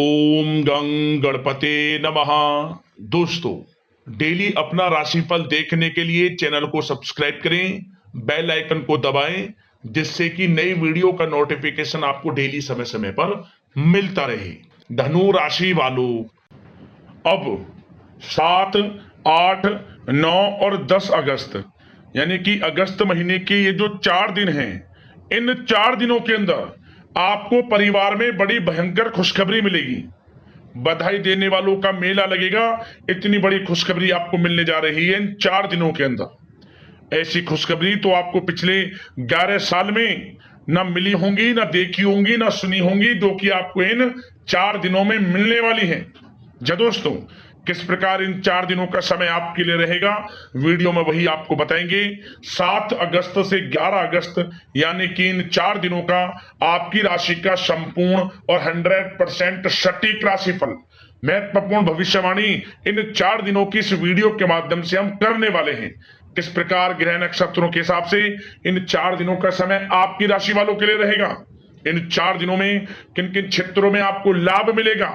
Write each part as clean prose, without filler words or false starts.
ओम गं गणपते नमः। दोस्तों, डेली अपना राशिफल देखने के लिए चैनल को सब्सक्राइब करें, बेल आइकन को दबाएं, जिससे कि नई वीडियो का नोटिफिकेशन आपको डेली समय समय पर मिलता रहे। धनु राशि वालों, अब 7, 8, 9 और 10 अगस्त यानी कि अगस्त महीने के ये जो 4 दिन हैं, इन 4 दिनों के अंदर आपको परिवार में बड़ी भयंकर खुशखबरी मिलेगी। बधाई देने वालों का मेला लगेगा। इतनी बड़ी खुशखबरी आपको मिलने जा रही है इन 4 दिनों के अंदर। ऐसी खुशखबरी तो आपको पिछले 11 साल में ना मिली होंगी, ना देखी होंगी, ना सुनी होंगी, जो कि आपको इन 4 दिनों में मिलने वाली है। जी दोस्तों, किस प्रकार इन 4 दिनों का समय आपके लिए रहेगा, वीडियो में वही आपको बताएंगे। 7 अगस्त से 11 अगस्त यानी कि इन 4 दिनों का आपकी राशि का संपूर्ण और 100% सटीक राशिफल, महत्वपूर्ण भविष्यवाणी इन 4 दिनों की इस वीडियो के माध्यम से हम करने वाले हैं। किस प्रकार ग्रह नक्षत्रों के हिसाब से इन 4 दिनों का समय आपकी राशि वालों के लिए रहेगा, इन 4 दिनों में किन किन क्षेत्रों में आपको लाभ मिलेगा,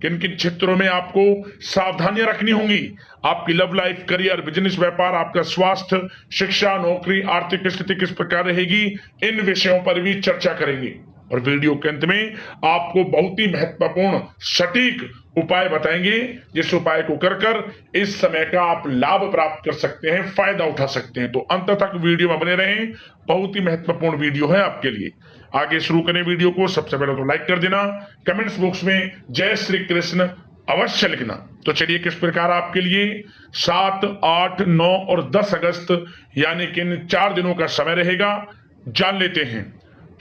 किन किन क्षेत्रों में आपको सावधानियां रखनी होंगी, आपकी लव लाइफ, करियर, बिजनेस, व्यापार, आपका स्वास्थ्य, शिक्षा, नौकरी, आर्थिक स्थिति किस प्रकार रहेगी, इन विषयों पर भी चर्चा करेंगे। और वीडियो के अंत में आपको बहुत ही महत्वपूर्ण सटीक उपाय बताएंगे, जिस उपाय को कर कर इस समय का आप लाभ प्राप्त कर सकते हैं, फायदा उठा सकते हैं। तो अंत तक वीडियो में बने रहें, बहुत ही महत्वपूर्ण वीडियो है आपके लिए। आगे शुरू करें वीडियो को। सबसे पहले तो लाइक कर देना, कमेंट्स बॉक्स में जय श्री कृष्ण अवश्य लिखना। तो चलिए, किस प्रकार आपके लिए 7, 8, 9 और 10 अगस्त यानी कि इन 4 दिनों का समय रहेगा, जान लेते हैं।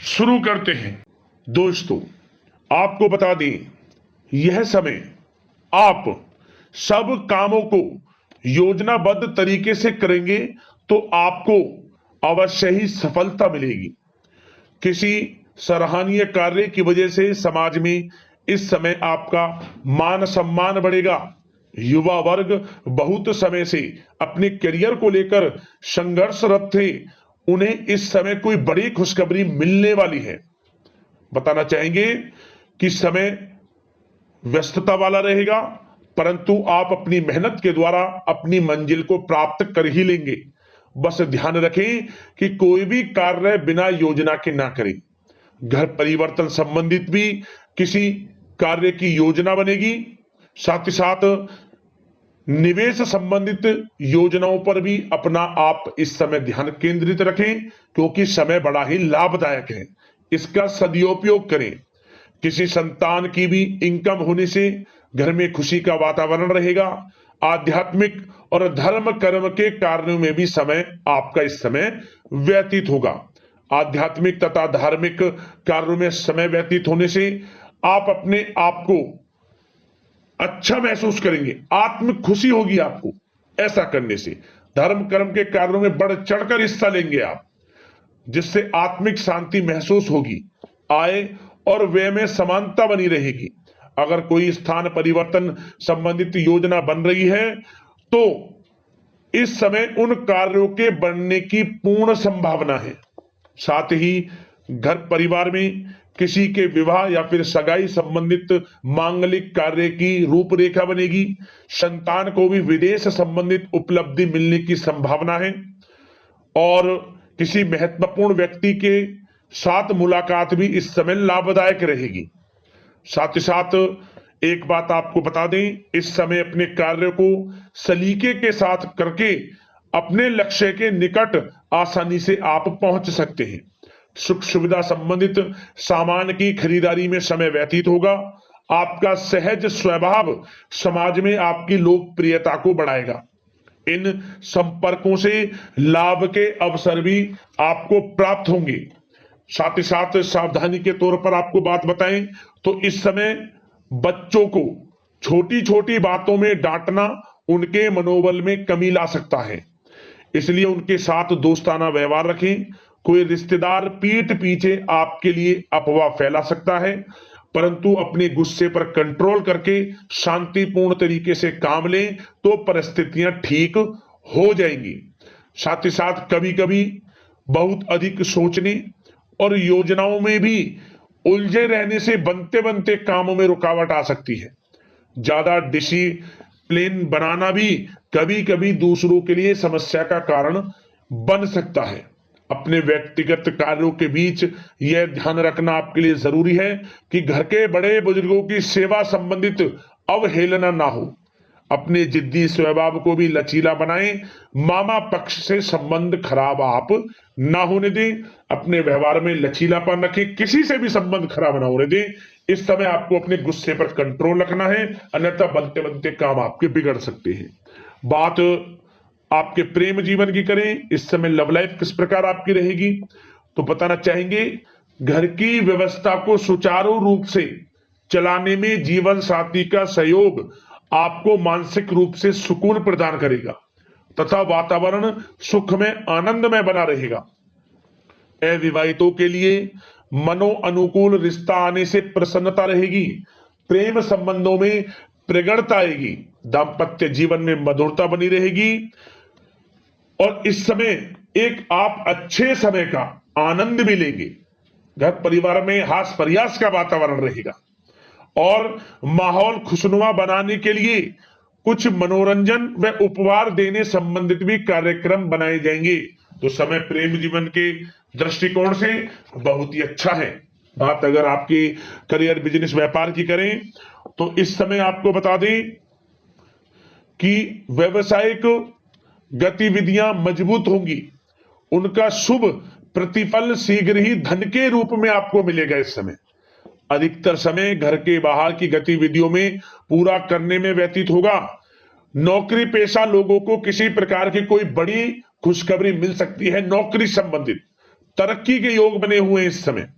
शुरू करते हैं। दोस्तों, आपको बता दें, यह समय आप सब कामों को योजनाबद्ध तरीके से करेंगे तो आपको अवश्य ही सफलता मिलेगी। किसी सराहनीय कार्य की वजह से समाज में इस समय आपका मान सम्मान बढ़ेगा। युवा वर्ग बहुत समय से अपने करियर को लेकर संघर्षरत थे, उन्हें इस समय कोई बड़ी खुशखबरी मिलने वाली है। बताना चाहेंगे कि समय व्यस्तता वाला रहेगा, परंतु आप अपनी मेहनत के द्वारा अपनी मंजिल को प्राप्त कर ही लेंगे। बस ध्यान रखें कि कोई भी कार्य बिना योजना के ना करें। घर परिवर्तन संबंधित भी किसी कार्य की योजना बनेगी। साथ ही साथ निवेश संबंधित योजनाओं पर भी अपना आप इस समय ध्यान केंद्रित रखें, क्योंकि समय बड़ा ही लाभदायक है। इसका सदुपयोग करें। किसी संतान की भी इनकम होने से घर में खुशी का वातावरण रहेगा। आध्यात्मिक और धर्म कर्म के कार्यों में भी समय आपका इस समय व्यतीत होगा। आध्यात्मिक तथा धार्मिक कार्यों में समय व्यतीत होने से आप अपने आप को अच्छा महसूस करेंगे, आत्म खुशी होगी आपको। ऐसा करने से धर्म कर्म के कार्यों में बढ़ चढ़कर हिस्सा लेंगे आप, जिससे आत्मिक शांति महसूस होगी। आय और व्यय में समानता बनी रहेगी। अगर कोई स्थान परिवर्तन संबंधित योजना बन रही है तो इस समय उन कार्यों के बनने की पूर्ण संभावना है। साथ ही घर परिवार में किसी के विवाह या फिर सगाई संबंधित मांगलिक कार्य की रूपरेखा बनेगी। संतान को भी विदेश संबंधित उपलब्धि मिलने की संभावना है और किसी महत्वपूर्ण व्यक्ति के साथ मुलाकात भी इस समय लाभदायक रहेगी। साथ ही साथ एक बात आपको बता दें, इस समय अपने कार्य को सलीके के साथ करके अपने लक्ष्य के निकट आसानी से आप पहुंच सकते हैं। सुख सुविधा संबंधित सामान की खरीदारी में समय व्यतीत होगा। आपका सहज स्वभाव समाज में आपकी लोकप्रियता को बढ़ाएगा। इन संपर्कों से लाभ के अवसर भी आपको प्राप्त होंगे। साथ ही साथ सावधानी के तौर पर आपको बात बताएं तो इस समय बच्चों को छोटी छोटी बातों में डांटना उनके मनोबल में कमी ला सकता है, इसलिए उनके साथ दोस्ताना व्यवहार रखें। कोई रिश्तेदार पीठ पीछे आपके लिए अफवाह फैला सकता है, परंतु अपने गुस्से पर कंट्रोल करके शांतिपूर्ण तरीके से काम लें तो परिस्थितियां ठीक हो जाएंगी। साथ ही साथ कभी कभी बहुत अधिक सोचने और योजनाओं में भी उलझे रहने से बनते बनते कामों में रुकावट आ सकती है। ज्यादा डिसिप्लिन बनाना भी कभी कभी दूसरों के लिए समस्या का कारण बन सकता है। अपने व्यक्तिगत कार्यों के बीच यह ध्यान रखना आपके लिए जरूरी है कि घर के बड़े बुजुर्गों की सेवा संबंधित अवहेलना ना हो। अपने जिद्दी स्वभाव को भी लचीला बनाएं। मामा पक्ष से संबंध खराब आप ना होने दें। अपने व्यवहार में लचीलापन रखें, किसी से भी संबंध खराब ना होने दें। इस समय आपको अपने गुस्से पर कंट्रोल रखना है, अन्यथा बनते बनते काम आपके बिगड़ सकते हैं। बात आपके प्रेम जीवन की करें, इस समय लव लाइफ किस प्रकार आपकी रहेगी, तो बताना चाहेंगे घर की व्यवस्था को सुचारू रूप से चलाने में जीवन साथी का सहयोग आपको मानसिक रूप से सुकून प्रदान करेगा तथा वातावरण सुख में आनंदमय बना रहेगा। अविवाहितों के लिए मनो अनुकूल रिश्ता आने से प्रसन्नता रहेगी। प्रेम संबंधों में प्रगड़ता आएगी। दाम्पत्य जीवन में मधुरता बनी रहेगी और इस समय एक आप अच्छे समय का आनंद भी लेंगे। घर परिवार में हास प्रयास का वातावरण रहेगा और माहौल खुशनुमा बनाने के लिए कुछ मनोरंजन व उपहार देने संबंधित भी कार्यक्रम बनाए जाएंगे। तो समय प्रेम जीवन के दृष्टिकोण से बहुत ही अच्छा है। बात अगर आपकी करियर बिजनेस व्यापार की करें तो इस समय आपको बता दें कि व्यवसायिक गतिविधियां मजबूत होंगी। उनका शुभ प्रतिफल शीघ्र ही धन के रूप में आपको मिलेगा। इस समय अधिकतर समय घर के बाहर की गतिविधियों में पूरा करने में व्यतीत होगा। नौकरी पेशा लोगों को किसी प्रकार की कोई बड़ी खुशखबरी मिल सकती है। नौकरी संबंधित तरक्की के योग बने हुए हैं। इस समय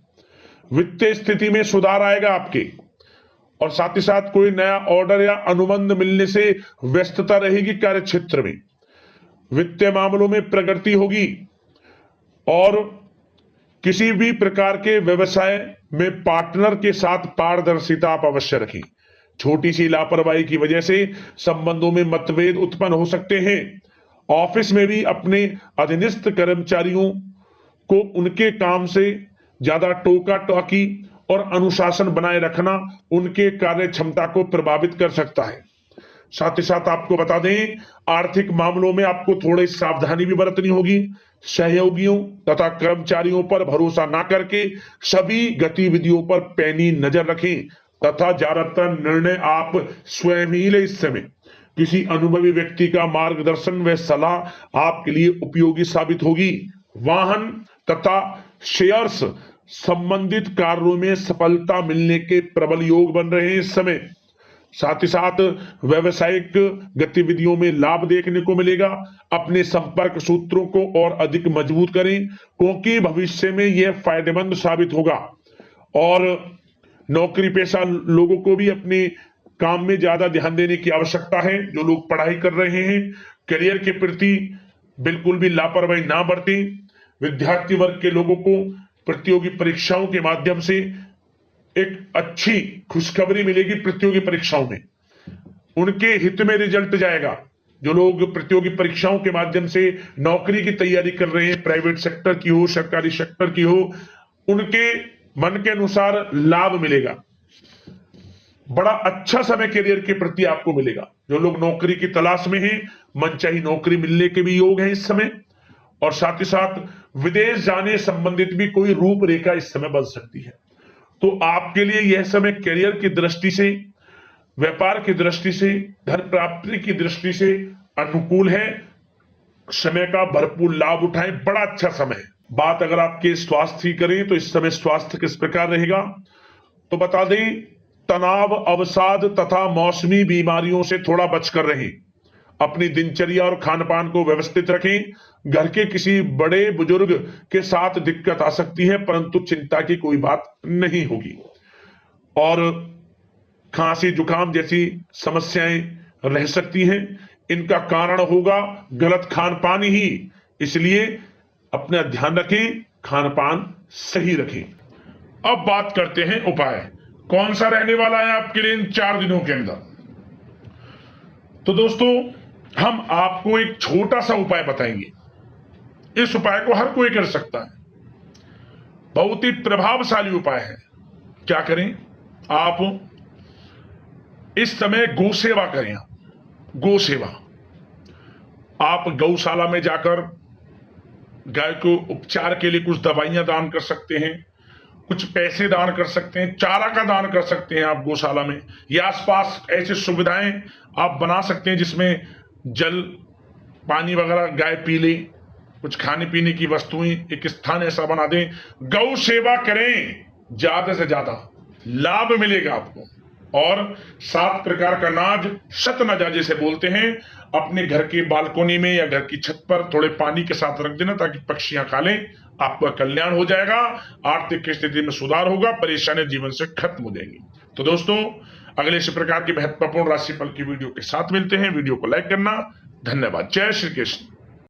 वित्तीय स्थिति में सुधार आएगा आपके, और साथ ही साथ कोई नया ऑर्डर या अनुबंध मिलने से व्यस्तता रहेगी। कार्य क्षेत्र में वित्तीय मामलों में प्रगति होगी और किसी भी प्रकार के व्यवसाय में पार्टनर के साथ पारदर्शिता आप अवश्य रखें। छोटी सी लापरवाही की वजह से संबंधों में मतभेद उत्पन्न हो सकते हैं। ऑफिस में भी अपने अधीनस्थ कर्मचारियों को उनके काम से ज्यादा टोका टाकी और अनुशासन बनाए रखना उनके कार्य क्षमता को प्रभावित कर सकता है। साथ ही साथ आपको बता दें, आर्थिक मामलों में आपको थोड़ी सावधानी भी बरतनी होगी। सहयोगियों तथा कर्मचारियों पर भरोसा ना करके सभी गतिविधियों पर पैनी नजर रखें तथा ज्यादातर निर्णय आप स्वयं ही लें। इस समय किसी अनुभवी व्यक्ति का मार्गदर्शन व सलाह आपके लिए उपयोगी साबित होगी। वाहन तथा शेयर्स संबंधित कार्यों में सफलता मिलने के प्रबल योग बन रहे हैं इस समय। साथ ही साथ व्यवसायिक गतिविधियों में लाभ देखने को मिलेगा। अपने संपर्क सूत्रों को और अधिक मजबूत करें क्योंकि भविष्य में यह फायदेमंद साबित होगा। और नौकरी पेशा लोगों को भी अपने काम में ज्यादा ध्यान देने की आवश्यकता है। जो लोग पढ़ाई कर रहे हैं, करियर के प्रति बिल्कुल भी लापरवाही ना बरतें। विद्यार्थी वर्ग के लोगों को प्रतियोगी परीक्षाओं के माध्यम से एक अच्छी खुशखबरी मिलेगी। प्रतियोगी परीक्षाओं में उनके हित में रिजल्ट जाएगा। जो लोग प्रतियोगी परीक्षाओं के माध्यम से नौकरी की तैयारी कर रहे हैं, प्राइवेट सेक्टर की हो, सरकारी सेक्टर की हो, उनके मन के अनुसार लाभ मिलेगा। बड़ा अच्छा समय करियर के प्रति आपको मिलेगा। जो लोग नौकरी की तलाश में हैं, मनचाही नौकरी मिलने के भी योग हैं इस समय। और साथ ही साथ विदेश जाने संबंधित भी कोई रूपरेखा इस समय बन सकती है। तो आपके लिए यह समय करियर की दृष्टि से, व्यापार की दृष्टि से, धन प्राप्ति की दृष्टि से अनुकूल है। समय का भरपूर लाभ उठाएं, बड़ा अच्छा समय है। बात अगर आपके स्वास्थ्य की करें तो इस समय स्वास्थ्य किस प्रकार रहेगा, तो बता दें तनाव, अवसाद तथा मौसमी बीमारियों से थोड़ा बचकर रहें। अपनी दिनचर्या और खान पान को व्यवस्थित रखें। घर के किसी बड़े बुजुर्ग के साथ दिक्कत आ सकती है, परंतु चिंता की कोई बात नहीं होगी। और खांसी जुकाम जैसी समस्याएं रह सकती हैं। इनका कारण होगा गलत खान पान ही, इसलिए अपना ध्यान रखें, खान पान सही रखें। अब बात करते हैं उपाय, कौन सा रहने वाला है आपके लिए इन 4 दिनों के अंदर। तो दोस्तों, हम आपको एक छोटा सा उपाय बताएंगे। इस उपाय को हर कोई कर सकता है, बहुत ही प्रभावशाली उपाय है। क्या करें, आप इस समय गौ सेवा करें। गौ सेवा, आप गौशाला में जाकर गाय को उपचार के लिए कुछ दवाइयां दान कर सकते हैं, कुछ पैसे दान कर सकते हैं, चारा का दान कर सकते हैं आप गौशाला में, या आसपास ऐसी सुविधाएं आप बना सकते हैं जिसमें जल पानी वगैरह गाय पी ले, कुछ खाने पीने की वस्तुएं, एक स्थान ऐसा बना दें। गौ सेवा करें, ज्यादा से ज्यादा लाभ मिलेगा आपको। और 7 प्रकार का अनाज, शतनजा जिसे बोलते हैं, अपने घर के बालकोनी में या घर की छत पर थोड़े पानी के साथ रख देना ताकि पक्षियां खा लें, आपका कल्याण हो जाएगा, आर्थिक स्थिति में सुधार होगा, परेशानियां जीवन से खत्म हो जाएंगी। तो दोस्तों, अगले इसी प्रकार की महत्वपूर्ण राशिफल की वीडियो के साथ मिलते हैं। वीडियो को लाइक करना। धन्यवाद। जय श्री कृष्ण।